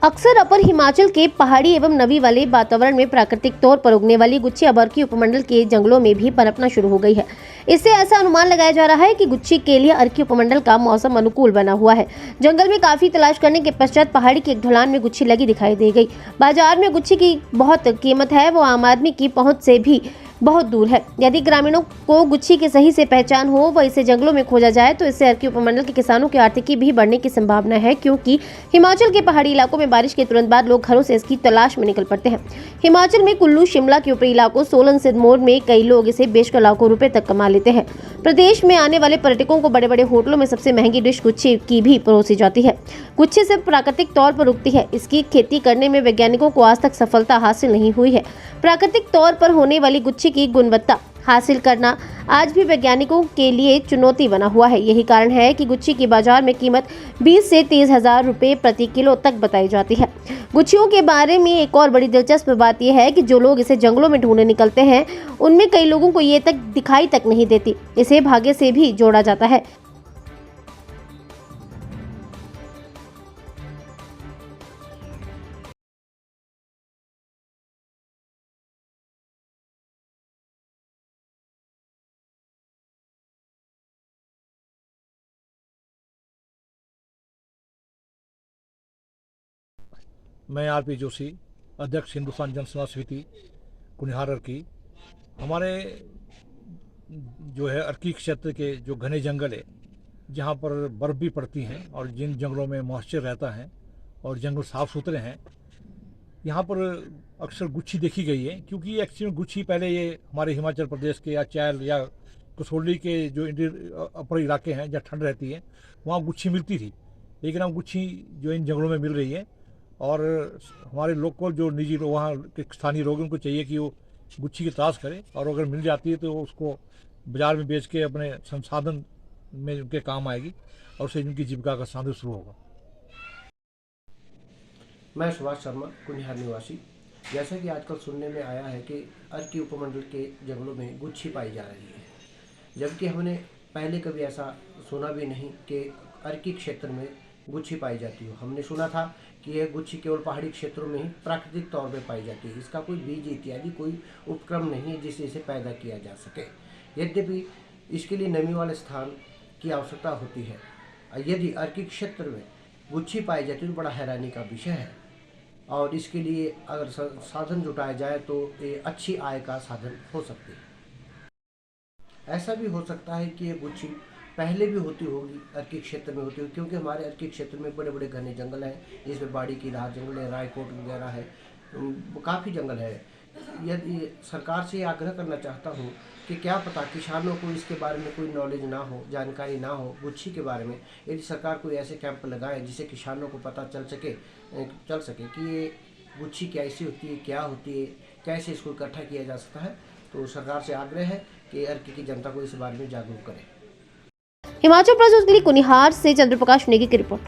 अक्सर अपर हिमाचल के पहाड़ी एवं नमी वाले वातावरण में प्राकृतिक तौर पर उगने वाली गुच्छी अब अर्की उपमंडल के जंगलों में भी पनपना शुरू हो गई है। इससे ऐसा अनुमान लगाया जा रहा है कि गुच्छी के लिए अर्की उपमंडल का मौसम अनुकूल बना हुआ है। जंगल में काफी तलाश करने के पश्चात पहाड़ी की एक ढलान में गुच्छी लगी दिखाई दे गई। बाजार में गुच्छी की बहुत कीमत है, वो आम आदमी की पहुँच से भी बहुत दूर है। यदि ग्रामीणों को गुच्छी की सही से पहचान हो व इसे जंगलों में खोजा जाए तो इससे अर्की उपमंडल के किसानों की आर्थिकी भी बढ़ने की संभावना है, क्योंकि हिमाचल के पहाड़ी इलाकों में बारिश के तुरंत बाद लोग घरों से इसकी तलाश में निकल पड़ते हैं। हिमाचल में कुल्लू, शिमला के ऊपरी इलाकों, सोलन, सिरमौर में कई लोग इसे बेचकर लाखों रुपए तक कमा लेते हैं। प्रदेश में आने वाले पर्यटकों को बड़े बड़े होटलों में सबसे महंगी डिश गुच्छी की भी परोसी जाती है। गुच्छी सिर्फ प्राकृतिक तौर पर उगती है, इसकी खेती करने में वैज्ञानिकों को आज तक सफलता हासिल नहीं हुई है। प्राकृतिक तौर पर होने वाली गुच्छी की गुणवत्ता हासिल करना आज भी वैज्ञानिकों के लिए चुनौती बना हुआ है। यही कारण है कि गुच्छी की बाजार में कीमत 20 से 30 हजार रुपये प्रति किलो तक बताई जाती है। गुच्छियों के बारे में एक और बड़ी दिलचस्प बात यह है कि जो लोग इसे जंगलों में ढूंढने निकलते हैं उनमें कई लोगों को ये तक दिखाई तक नहीं देती। इसे भाग्य से भी जोड़ा जाता है। मैं आरपी जोशी, अध्यक्ष हिंदुस्तान जन सेवा समिति कुनिहार अर्की। हमारे जो है अर्की क्षेत्र के जो घने जंगल है, जहाँ पर बर्फ़ भी पड़ती है और जिन जंगलों में मॉइस्चर रहता है और जंगल साफ़ सुथरे हैं, यहाँ पर अक्सर गुच्छी देखी गई है। क्योंकि एक्चुअली गुच्छी पहले ये हमारे हिमाचल प्रदेश के या चैल या कसौली के जो अपर इलाके हैं जहाँ ठंड रहती है, वहाँ गुच्छी मिलती थी। लेकिन अब गुच्छी जो इन जंगलों में मिल रही है और हमारे लोकल जो निजी लोग, वहाँ के स्थानीय लोग, उनको चाहिए कि वो गुच्छी की तलाश करें और अगर मिल जाती है तो उसको बाज़ार में बेच के अपने संसाधन में उनके काम आएगी और उससे उनकी जीविका का साधन शुरू होगा। मैं सुभाष शर्मा, कुनिहार निवासी। जैसा कि आजकल सुनने में आया है कि अर्की उपमंडल के जंगलों में गुच्छी पाई जा रही है, जबकि हमने पहले कभी ऐसा सुना भी नहीं कि अर्की क्षेत्र में गुच्छी पाई जाती हो। हमने सुना था कि यह गुच्छी केवल पहाड़ी क्षेत्रों में ही प्राकृतिक तौर पर पाई जाती है। इसका कोई बीज इत्यादि कोई उपक्रम नहीं है जिससे इसे पैदा किया जा सके। यद्यपि इसके लिए नमी वाले स्थान की आवश्यकता होती है। यदि अर्की क्षेत्र में गुच्छी पाई जाती है तो बड़ा हैरानी का विषय है और इसके लिए अगर साधन जुटाया जाए तो ये अच्छी आय का साधन हो सकती है। ऐसा भी हो सकता है कि ये गुच्छी पहले भी होती होगी, अर्की क्षेत्र में होती होगी, क्योंकि हमारे अर्की क्षेत्र में बड़े बड़े घने जंगल हैं, जिसमें बाड़ी की राह जंगल है, रायकोट वगैरह है, काफ़ी जंगल है। यदि सरकार से आग्रह करना चाहता हूँ कि क्या पता किसानों को इसके बारे में कोई नॉलेज ना हो, जानकारी ना हो गुच्छी के बारे में, यदि सरकार कोई ऐसे कैंप लगाए जिससे किसानों को पता चल सके कि ये गुच्छी कैसी होती है, क्या होती है, कैसे इसको इकट्ठा किया जा सकता है, तो सरकार से आग्रह है कि अर्की की जनता को इस बारे में जागरूक करें। हिमाचल प्रदेश के लिए कुनिहार से चंद्रप्रकाश नेगी की रिपोर्ट।